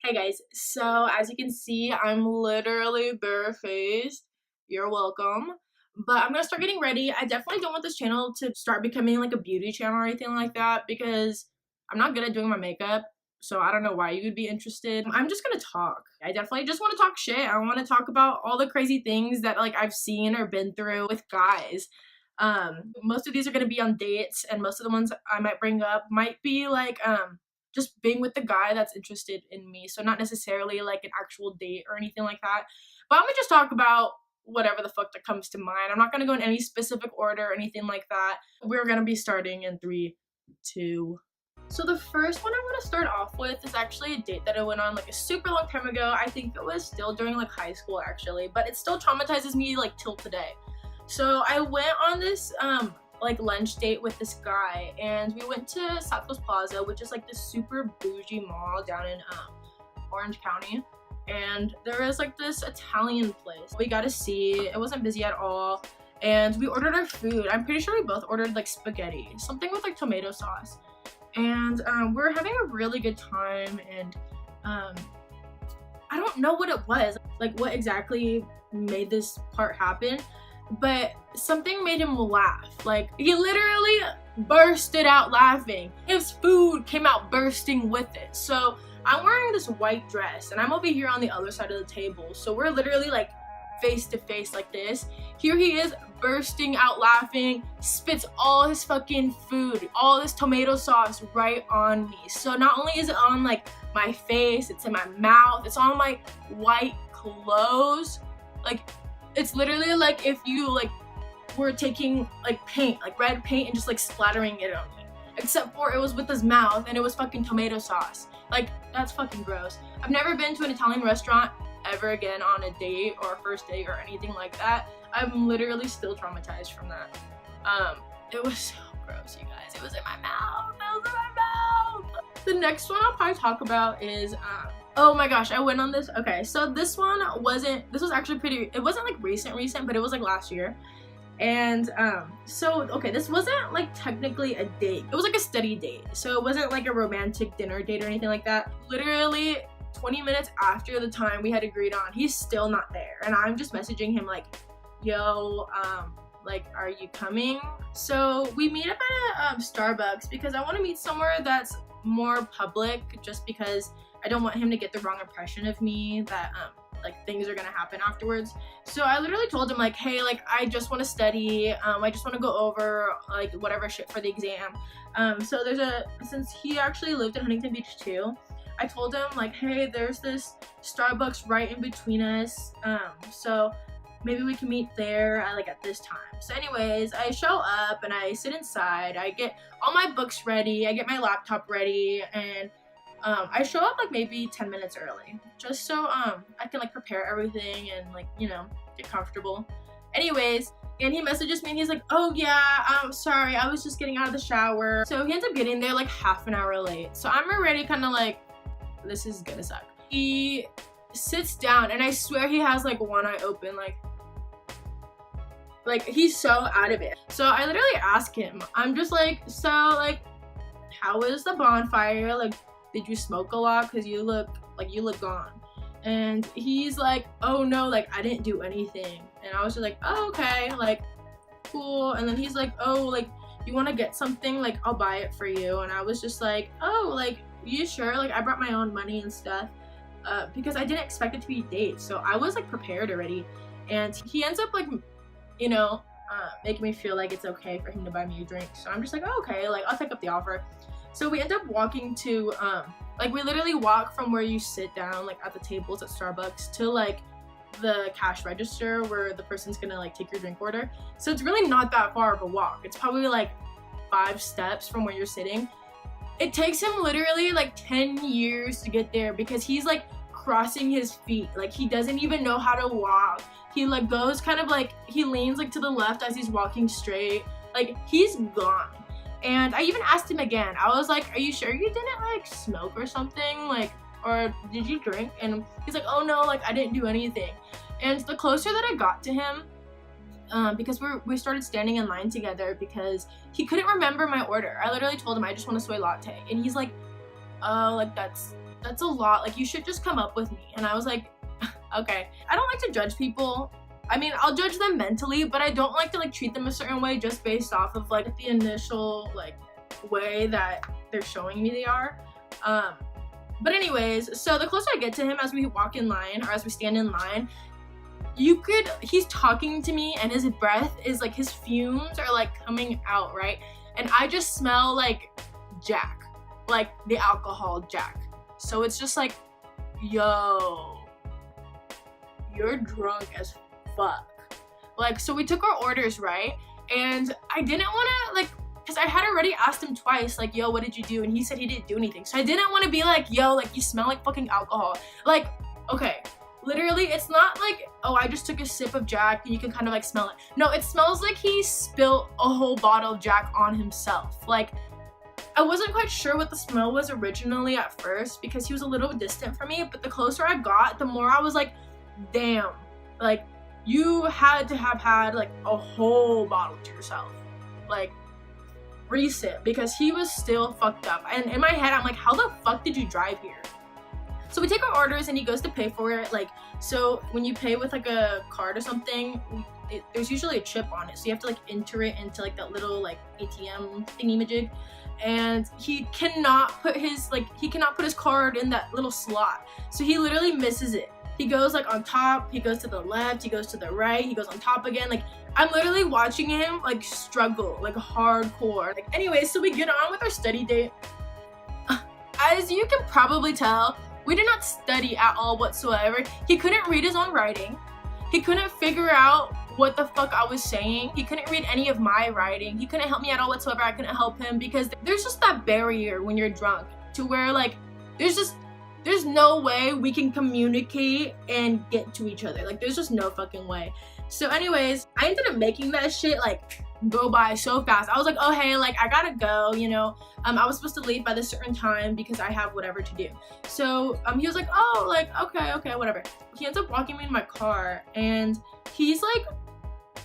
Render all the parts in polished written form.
Hey guys, so as you can see, I'm literally barefaced. You're welcome. But I'm gonna start getting ready. I definitely don't want this channel to start becoming like a beauty channel or anything like that because I'm not good at doing my makeup. So I don't know why you would be interested. I'm just gonna talk. I definitely just want to talk shit. I want to talk about all the crazy things that like I've seen or been through with guys. Most of these are gonna be on dates, and most of the ones I might bring up might be like just being with the guy that's interested in me. So not necessarily like an actual date or anything like that. But I'm gonna just talk about whatever the fuck that comes to mind. I'm not gonna go in any specific order or anything like that. We're gonna be starting in 3, 2. So the first one I want to start off with is actually a date that I went on like a super long time ago. I think it was still during like high school actually, but it still traumatizes me like till today. So I went on this like lunch date with this guy, and we went to Southwest Plaza, which is like this super bougie mall down in Orange County. And there is like this Italian place we got to see. It wasn't busy at all, and we ordered our food. I'm pretty sure we both ordered like spaghetti, something with like tomato sauce, and we're having a really good time. And I don't know what it was, like what exactly made this part happen, but something made him laugh. Like he literally bursted out laughing. His food came out bursting with it. So I'm wearing this white dress and I'm over here on the other side of the table, so we're literally like face to face like this. Here he is bursting out laughing, spits all his fucking food, all this tomato sauce right on me. So not only is it on like my face, it's in my mouth, it's on my white clothes. Like it's literally like if you like were taking like paint, like red paint, and just like splattering it on me. Except for it was with his mouth and it was fucking tomato sauce. Like that's fucking gross. I've never been to an Italian restaurant ever again on a date or a first date or anything like that. I'm literally still traumatized from that. It was so gross, you guys. It was in my mouth. It was in my mouth. The next one I'll probably talk about is oh my gosh, I went on this. Okay, so this was actually pretty, it wasn't like recent, but it was like last year. And so okay, this wasn't like technically a date. It was like a study date. So it wasn't like a romantic dinner date or anything like that. Literally 20 minutes after the time we had agreed on, he's still not there. And I'm just messaging him like, yo, like, are you coming? So we meet up at Starbucks because I want to meet somewhere that's more public, just because I don't want him to get the wrong impression of me that like things are gonna happen afterwards. So I literally told him like, hey, like I just want to study, I just want to go over like whatever shit for the exam. So since he actually lived in Huntington Beach too, I told him like, hey, there's this Starbucks right in between us, so maybe we can meet there at this time. So anyways, I show up and I sit inside, I get all my books ready, I get my laptop ready, and I show up like maybe 10 minutes early, just so I can like prepare everything and like, you know, get comfortable. Anyways, and he messages me and he's like, oh yeah, I'm sorry, I was just getting out of the shower. So he ends up getting there like half an hour late. So I'm already kind of like, this is gonna suck. He sits down and I swear he has like one eye open, like he's so out of it. So I literally ask him, I'm just like, so like, how was the bonfire? Like, did you smoke a lot? Cause you look gone. And he's like, oh no, like I didn't do anything. And I was just like, oh, okay, like cool. And then he's like, oh, like you want to get something? Like I'll buy it for you. And I was just like, oh, like you sure? Like I brought my own money and stuff, because I didn't expect it to be a date. So I was like prepared already. And he ends up like, you know, making me feel like it's okay for him to buy me a drink. So I'm just like, oh, okay, like I'll take up the offer. So we end up walking to, like we literally walk from where you sit down like at the tables at Starbucks to like the cash register where the person's gonna like take your drink order. So it's really not that far of a walk. It's probably like 5 steps from where you're sitting. It takes him literally like 10 years to get there because he's like crossing his feet. Like he doesn't even know how to walk. He like goes kind of like, he leans like to the left as he's walking straight. Like he's gone. And I even asked him again. I was like, are you sure you didn't like smoke or something? Like, or did you drink? And he's like, oh no, like I didn't do anything. And the closer that I got to him, because we started standing in line together because he couldn't remember my order. I literally told him I just want a soy latte. And he's like, oh, like that's that's a lot. Like, you should just come up with me. And I was like, okay. I don't like to judge people. I mean, I'll judge them mentally, but I don't like to like treat them a certain way just based off of like the initial like way that they're showing me they are. But anyways, so the closer I get to him as we walk in line or as we stand in line, he's talking to me and his breath is like, his fumes are like coming out, right? And I just smell like Jack, like the alcohol Jack. So it's just like, yo, you're drunk as fuck. Like, so we took our orders, right? And I didn't want to like, because I had already asked him twice, like, yo, what did you do? And he said he didn't do anything. So I didn't want to be like, yo, like, you smell like fucking alcohol. Like, okay, literally, it's not like, oh, I just took a sip of Jack and you can kind of like smell it. No, it smells like he spilled a whole bottle of Jack on himself. Like, I wasn't quite sure what the smell was originally at first because he was a little distant from me, but the closer I got, the more I was like, damn, like, you had to have had like a whole bottle to yourself. Like, recent, because he was still fucked up. And in my head, I'm like, how the fuck did you drive here? So we take our orders and he goes to pay for it. Like, so when you pay with like a card or something, there's usually a chip on it. So you have to like enter it into like that little like ATM thingy-majig. And he cannot put his card in that little slot. So he literally misses it. He goes like on top, he goes to the left, he goes to the right, he goes on top again. Like, I'm literally watching him like struggle, like hardcore. Like, anyway, so we get on with our study date. As you can probably tell, we did not study at all whatsoever. He couldn't read his own writing. He couldn't figure out what the fuck I was saying. He couldn't read any of my writing. He couldn't help me at all whatsoever. I couldn't help him because there's just that barrier when you're drunk to where like, there's no way we can communicate and get to each other. Like, there's just no fucking way. So anyways, I ended up making that shit like go by so fast. I was like, oh hey, like I gotta go, you know. I was supposed to leave by this certain time because I have whatever to do. So he was like, oh, like okay, whatever. He ends up walking me in my car and he's like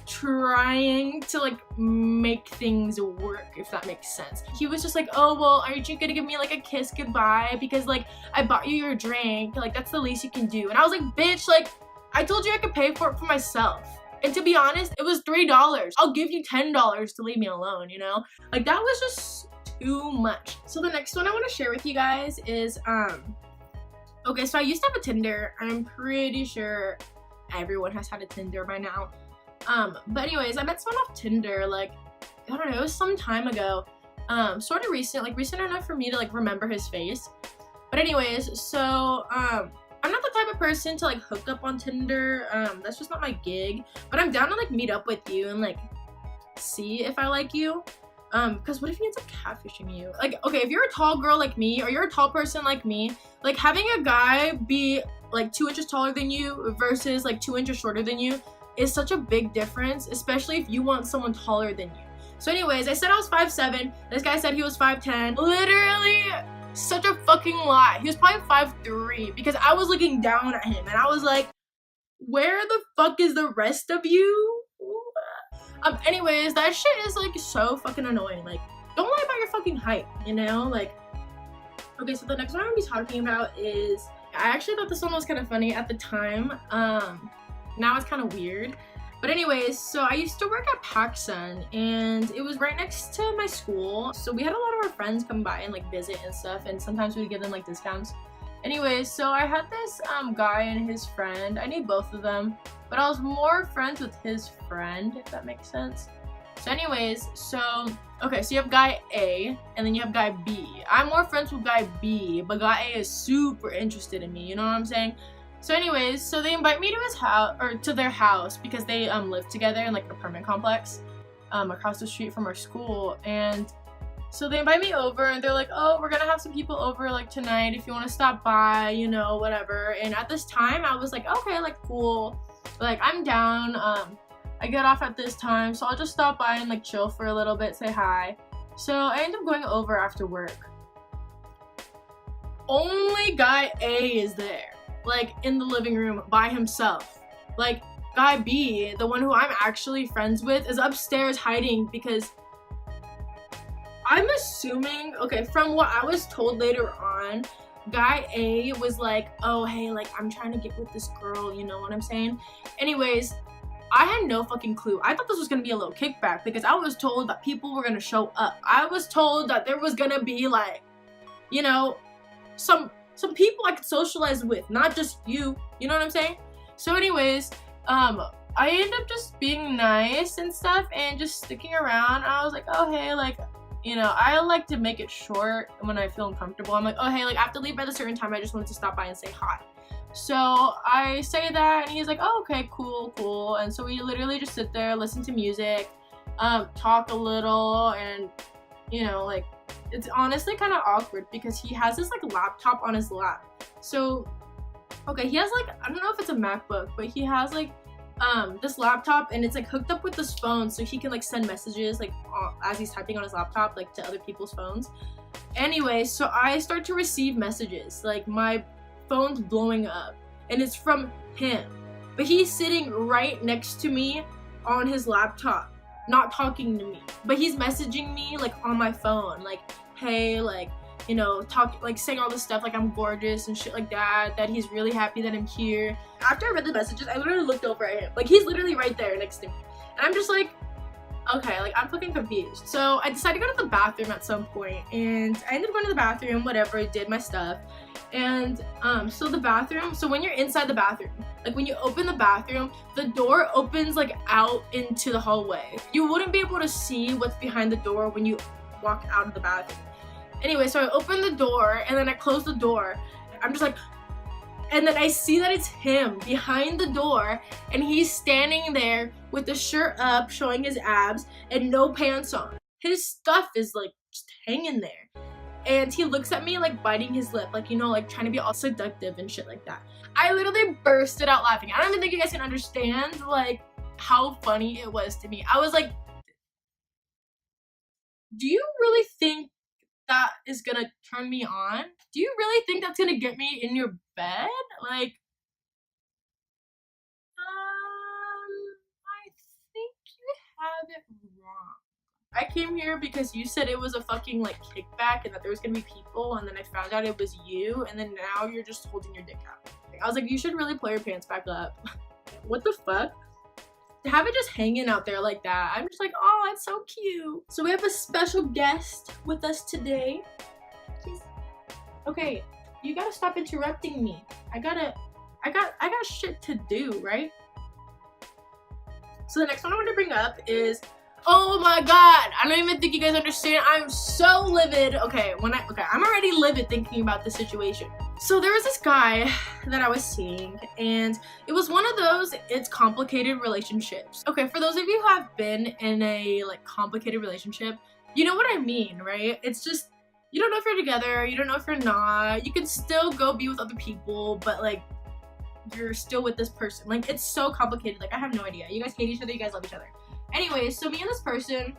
trying to like make things work, if that makes sense. He was just like, oh well, aren't you gonna give me like a kiss goodbye because like I bought you your drink, like that's the least you can do. And I was like, bitch, like I told you I could pay for it for myself. And to be honest, it was $3. I'll give you $10 to leave me alone, you know? Like, that was just too much. So the next one I want to share with you guys is okay, so I used to have a Tinder. I'm pretty sure everyone has had a Tinder by now. But anyways, I met someone off Tinder, like, I don't know, it was some time ago. Sort of recent, like recent enough for me to like remember his face. But anyways, so I'm not the type of person to like hook up on Tinder. That's just not my gig. But I'm down to like meet up with you and like see if I like you. Because what if he ends up catfishing you? Like, okay, if you're a tall girl like me or you're a tall person like me, like having a guy be like 2 inches taller than you versus like 2 inches shorter than you is such a big difference, especially if you want someone taller than you. So anyways, I said I was 5'7". This guy said he was 5'10". Literally such a fucking lie. He was probably 5'3" because I was looking down at him and I was like, where the fuck is the rest of you? Anyways, that shit is like so fucking annoying. Like, don't lie about your fucking height, you know? Like, okay, so the next one I'm gonna be talking about is, I actually thought this one was kind of funny at the time. Now it's kind of weird. But anyways, so I used to work at PacSun and it was right next to my school. So we had a lot of our friends come by and like visit and stuff, and sometimes we'd give them like discounts. Anyways, so I had this guy and his friend. I knew both of them, but I was more friends with his friend, if that makes sense. So anyways, so okay, so you have guy A and then you have guy B. I'm more friends with guy B, but guy A is super interested in me, you know what I'm saying? So anyways, so they invite me to his house, or to their house, because they live together in like an apartment complex across the street from our school. And so they invite me over and they're like, oh, we're gonna have some people over like tonight if you want to stop by, you know, whatever. And at this time I was like, okay, like cool, like I'm down. I get off at this time, so I'll just stop by and like chill for a little bit, say hi. So I end up going over after work. Only guy A is there, like in the living room by himself. Like guy B, the one who I'm actually friends with, is upstairs hiding because I'm assuming, okay, from what I was told later on, guy A was like, oh hey, like I'm trying to get with this girl, you know what I'm saying? Anyways, I had no fucking clue. I thought this was gonna be a little kickback because I was told that people were gonna show up. I was told that there was gonna be like, you know, some people I could socialize with, not just you know what I'm saying? So anyways, I ended up just being nice and stuff and just sticking around. I was like, oh hey, like, you know, I like to make it short when I feel uncomfortable. I'm like, oh hey, like I have to leave at a certain time, I just wanted to stop by and say hi. So I say that and he's like, oh okay, cool. And so we literally just sit there, listen to music, talk a little, and you know, like it's honestly kind of awkward because he has this like laptop on his lap. So okay, he has like, I don't know if it's a MacBook, but he has like this laptop and it's like hooked up with this phone so he can like send messages like as he's typing on his laptop like to other people's phones. Anyway, so I start to receive messages, like my phone's blowing up and it's from him, but he's sitting right next to me on his laptop, not talking to me, but he's messaging me like on my phone, like hey, like, you know, like saying all this stuff like I'm gorgeous and shit like that, that he's really happy that I'm here. After I read the messages, I literally looked over at him, like he's literally right there next to me, and I'm just like, okay, like I'm fucking confused. So I decided to go to the bathroom at some point, and I ended up going to the bathroom, whatever, did my stuff. And so the bathroom, so when you're inside the bathroom, like when you open the bathroom, the door opens like out into the hallway. You wouldn't be able to see what's behind the door when you walk out of the bathroom. Anyway, so I open the door and then I close the door. I'm just like, and then I see that it's him behind the door, and he's standing there with the shirt up showing his abs and no pants on. His stuff is like just hanging there, and he looks at me like biting his lip, like, you know, like trying to be all seductive and shit like that. I literally bursted out laughing. I don't even think you guys can understand like how funny it was to me. I was like, do you really think that is gonna turn me on? Do you really think that's gonna get me in your bed? Like, I think you have it wrong. I came here because you said it was a fucking like kickback and that there was gonna be people, and then I found out it was you, and then now you're just holding your dick out. I was like, you should really pull your pants back up. What the fuck? To have it just hanging out there like that, I'm just like, oh, it's so cute. So we have a special guest with us today. Okay, you gotta stop interrupting me. I got shit to do, right? So the next one I want to bring up is, oh my god, I don't even think you guys understand. I'm so livid. Okay, I'm already livid thinking about the situation. So there was this guy that I was seeing, and it was one of those, it's complicated relationships. Okay, for those of you who have been in a like complicated relationship, you know what I mean, right? It's just, you don't know if you're together, you don't know if you're not, you can still go be with other people, but like you're still with this person. Like it's so complicated, like I have no idea. You guys hate each other, you guys love each other. Anyways, so me and this person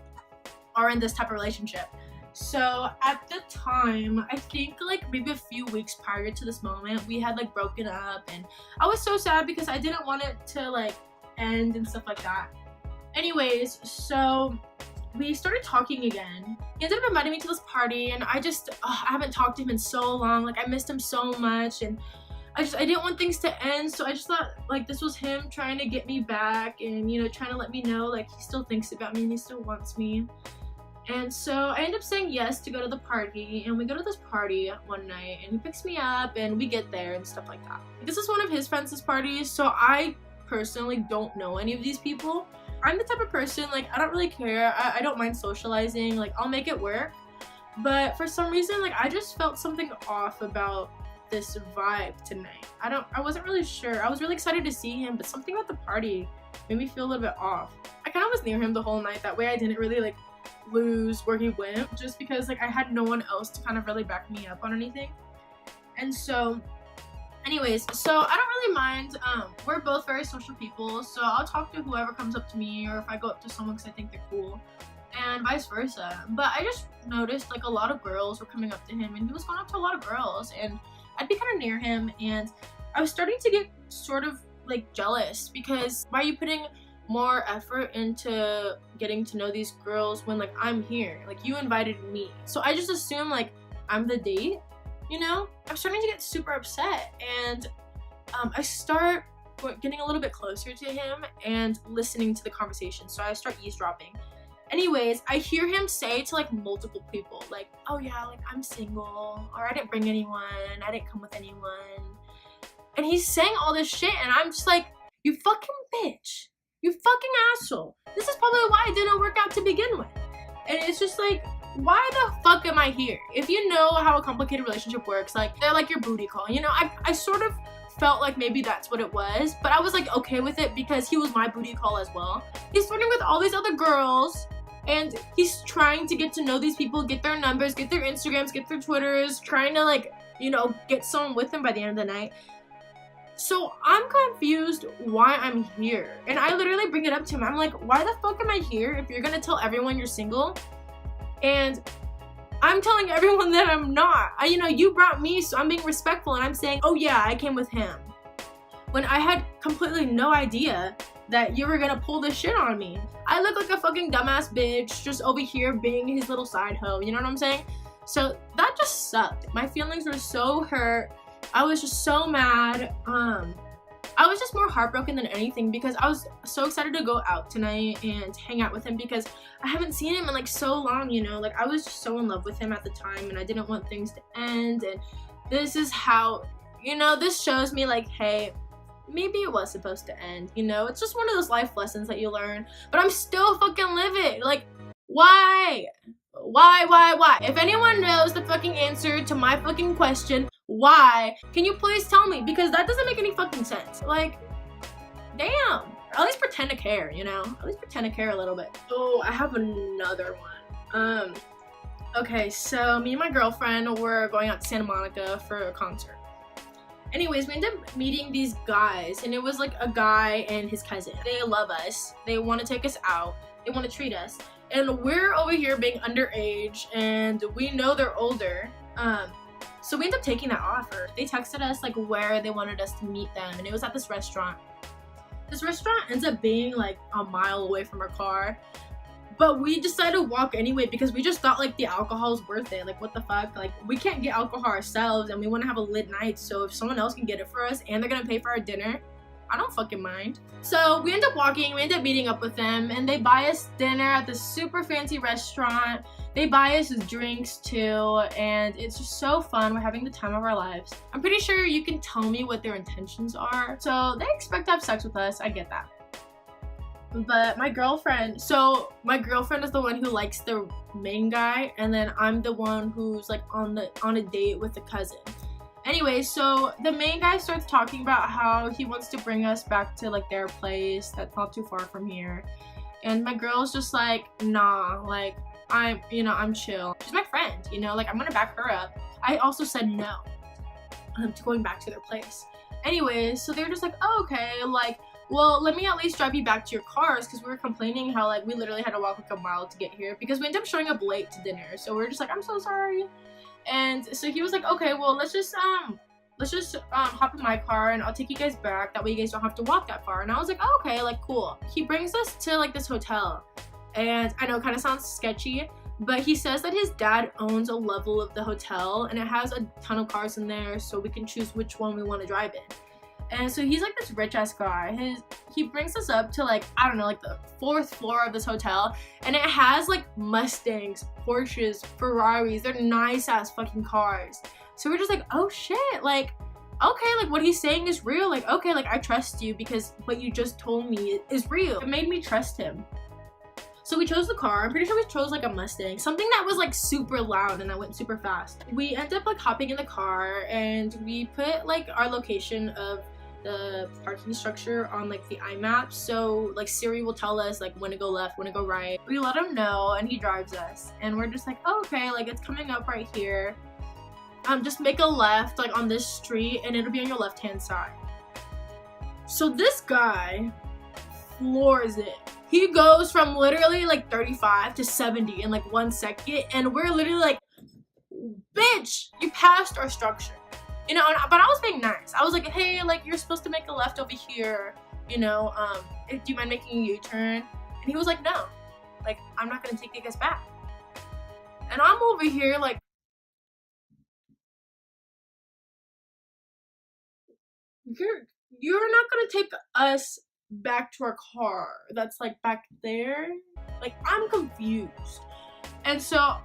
are in this type of relationship. So at the time, I think like maybe a few weeks prior to this moment, we had like broken up, and I was so sad because I didn't want it to like end and stuff like that. Anyways, so we started talking again. He ended up inviting me to this party, and I haven't talked to him in so long. Like I missed him so much, and I didn't want things to end, so I just thought like this was him trying to get me back, and you know, trying to let me know like he still thinks about me and he still wants me. And so I ended up saying yes to go to the party, and we go to this party one night, and he picks me up, and we get there and stuff like that. This is one of his friends' parties, so I personally don't know any of these people. I'm the type of person, like, I don't really care. I don't mind socializing, like, I'll make it work. But for some reason, like, I just felt something off about this vibe tonight. I wasn't really sure. I was really excited to see him, but something about the party made me feel a little bit off. I kind of was near him the whole night. That way I didn't really, like, lose where he went, just because like I had no one else to kind of really back me up on anything. And so anyways, so I don't really mind. We're both very social people, so I'll talk to whoever comes up to me, or if I go up to someone because I think they're cool, and vice versa. But I just noticed like a lot of girls were coming up to him, and he was going up to a lot of girls, and I'd be kind of near him, and I was starting to get sort of like jealous, because why are you putting more effort into getting to know these girls when like I'm here? Like you invited me. So I just assume like I'm the date, you know? I'm starting to get super upset, and I start getting a little bit closer to him and listening to the conversation. So I start eavesdropping. Anyways, I hear him say to like multiple people, like, oh yeah, like I'm single, or I didn't bring anyone, I didn't come with anyone. And he's saying all this shit, and I'm just like, you fucking bitch. You fucking asshole. This is probably why it didn't work out to begin with. And it's just like, why the fuck am I here? If you know how a complicated relationship works, like, they're like your booty call. You know, I sort of felt like maybe that's what it was, but I was like okay with it because he was my booty call as well. He's flirting with all these other girls, and he's trying to get to know these people, get their numbers, get their Instagrams, get their Twitters, trying to like, you know, get someone with him by the end of the night. So I'm confused why I'm here. And I literally bring it up to him. I'm like, why the fuck am I here if you're gonna tell everyone you're single? And I'm telling everyone that I'm not. You know, you brought me, so I'm being respectful, and I'm saying, oh yeah, I came with him. When I had completely no idea that you were gonna pull this shit on me. I look like a fucking dumbass bitch just over here being his little side hoe, you know what I'm saying? So that just sucked. My feelings were so hurt. I was just so mad. I was just more heartbroken than anything because I was so excited to go out tonight and hang out with him because I haven't seen him in like so long, you know? Like I was just so in love with him at the time, and I didn't want things to end. And this is how, you know, this shows me like, hey, maybe it was supposed to end, you know? It's just one of those life lessons that you learn, but I'm still fucking livid. Like, why? Why? If anyone knows the fucking answer to my fucking question, why, can you please tell me? Because that doesn't make any fucking sense. Like, damn. At least pretend to care, you know? At least pretend to care a little bit. Oh, I have another one. Okay, so me and my girlfriend were going out to Santa Monica for a concert. Anyways, we ended up meeting these guys, and it was like a guy and his cousin. They love us. They want to take us out. They want to treat us. And we're over here being underage, and we know they're older. So we ended up taking that offer. They texted us like where they wanted us to meet them, and it was at this restaurant. This restaurant ends up being like a mile away from our car, but we decided to walk anyway because we just thought like the alcohol was worth it. Like, what the fuck? Like, we can't get alcohol ourselves, and we want to have a lit night, so if someone else can get it for us and they're gonna pay for our dinner, I don't fucking mind. So we end up walking, we end up meeting up with them, and they buy us dinner at this super fancy restaurant. They buy us drinks too, and it's just so fun. We're having the time of our lives. I'm pretty sure you can tell me what their intentions are. So they expect to have sex with us, I get that. But my girlfriend is the one who likes the main guy, and then I'm the one who's like on a date with the cousin. Anyway, so the main guy starts talking about how he wants to bring us back to like their place that's not too far from here. And my girl's just like, nah, like I'm chill. She's my friend, you know, like I'm gonna back her up. I also said no to going back to their place. Anyways, so they're just like, oh, okay, like, well, let me at least drive you back to your cars, because we were complaining how like we literally had to walk like a mile to get here because we ended up showing up late to dinner. So we're just like, I'm so sorry. And so he was like, okay, well, let's just hop in my car and I'll take you guys back. That way you guys don't have to walk that far. And I was like, oh, okay, like, cool. He brings us to like this hotel, and I know it kind of sounds sketchy, but he says that his dad owns a level of the hotel, and it has a ton of cars in there, so we can choose which one we want to drive in. And so he's like this rich ass guy. He brings us up to like, I don't know, like the 4th floor of this hotel, and it has like Mustangs, Porsches, Ferraris. They're nice ass fucking cars. So we're just like, oh shit, like, okay, like what he's saying is real. Like, okay, like I trust you because what you just told me is real. It made me trust him. So we chose the car. I'm pretty sure we chose like a Mustang, something that was like super loud and that went super fast. We ended up like hopping in the car, and we put like our location of the parking structure on like the iMaps, so like Siri will tell us like when to go left, when to go right. We let him know, and he drives us, and we're just like, oh, okay, like it's coming up right here. Just make a left like on this street, and it'll be on your left hand side. So this guy floors it. He goes from literally like 35 to 70 in like 1 second, and we're literally like, bitch, you passed our structure. You know, but I was being nice. I was like, hey, like, you're supposed to make a left over here, you know, do you mind making a U-turn? And he was like, no, like, I'm not gonna take you guys back. And I'm over here like, you're not gonna take us back to our car that's like back there. Like, I'm confused. And so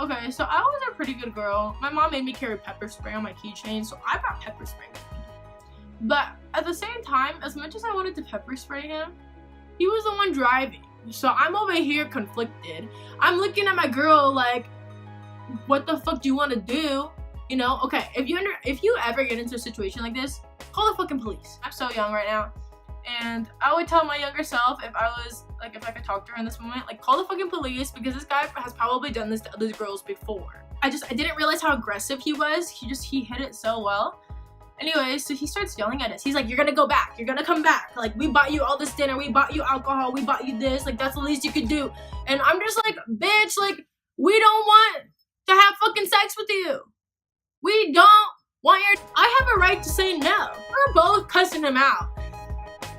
okay, so I was a pretty good girl. My mom made me carry pepper spray on my keychain, so I brought pepper spray with me. But at the same time, as much as I wanted to pepper spray him, he was the one driving. So I'm over here conflicted. I'm looking at my girl like, what the fuck do you want to do? You know, okay, if you ever get into a situation like this, call the fucking police. I'm so young right now, and I would tell my younger self, if I could talk to her in this moment, like, call the fucking police, because this guy has probably done this to other girls before. I didn't realize how aggressive he was. He hit it so well. Anyway, so he starts yelling at us. He's like, you're gonna go back. You're gonna come back. Like, we bought you all this dinner. We bought you alcohol. We bought you this. Like, that's the least you could do. And I'm just like, bitch, like, we don't want to have fucking sex with you. We don't want your... I have a right to say no. We're both cussing him out.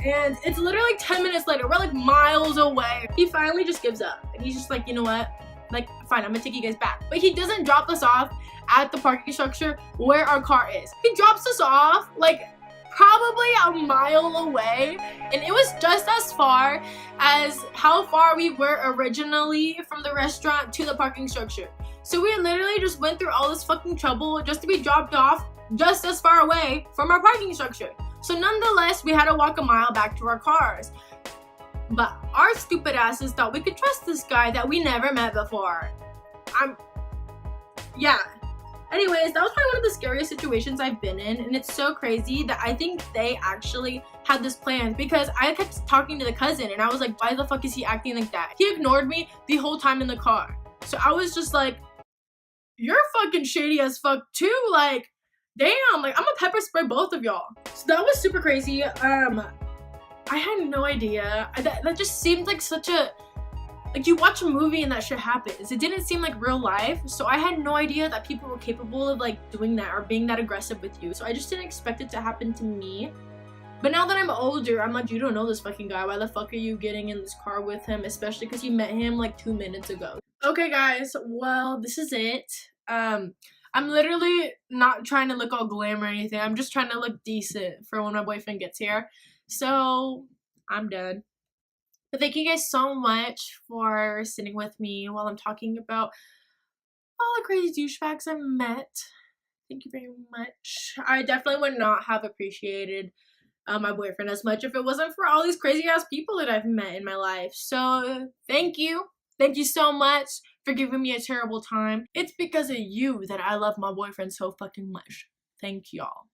And it's literally 10 minutes later. We're like miles away. He finally just gives up. And he's just like, you know what? Like, fine, I'm gonna take you guys back. But he doesn't drop us off at the parking structure where our car is. He drops us off like probably a mile away, and it was just as far as how far we were originally from the restaurant to the parking structure. So we literally just went through all this fucking trouble just to be dropped off just as far away from our parking structure. So nonetheless, we had to walk a mile back to our cars. But our stupid asses thought we could trust this guy that we never met before. Yeah. Anyways, that was probably one of the scariest situations I've been in, and it's so crazy that I think they actually had this plan, because I kept talking to the cousin and I was like, why the fuck is he acting like that? He ignored me the whole time in the car. So I was just like, you're fucking shady as fuck too, like, damn, like, I'm gonna pepper spray both of y'all. So that was super crazy. I had no idea. That just seemed like such a, like, you watch a movie and that shit happens. It didn't seem like real life, so I had no idea that people were capable of like doing that or being that aggressive with you. So I just didn't expect it to happen to me. But now that I'm older, I'm like, you don't know this fucking guy. Why the fuck are you getting in this car with him? Especially because you met him like 2 minutes ago. Okay guys, well, this is it. I'm literally not trying to look all glam or anything. I'm just trying to look decent for when my boyfriend gets here. So I'm done. But thank you guys so much for sitting with me while I'm talking about all the crazy douchebags I met. Thank you very much. I definitely would not have appreciated my boyfriend as much if it wasn't for all these crazy ass people that I've met in my life. So thank you. Thank you so much for giving me a terrible time. It's because of you that I love my boyfriend so fucking much. Thank y'all.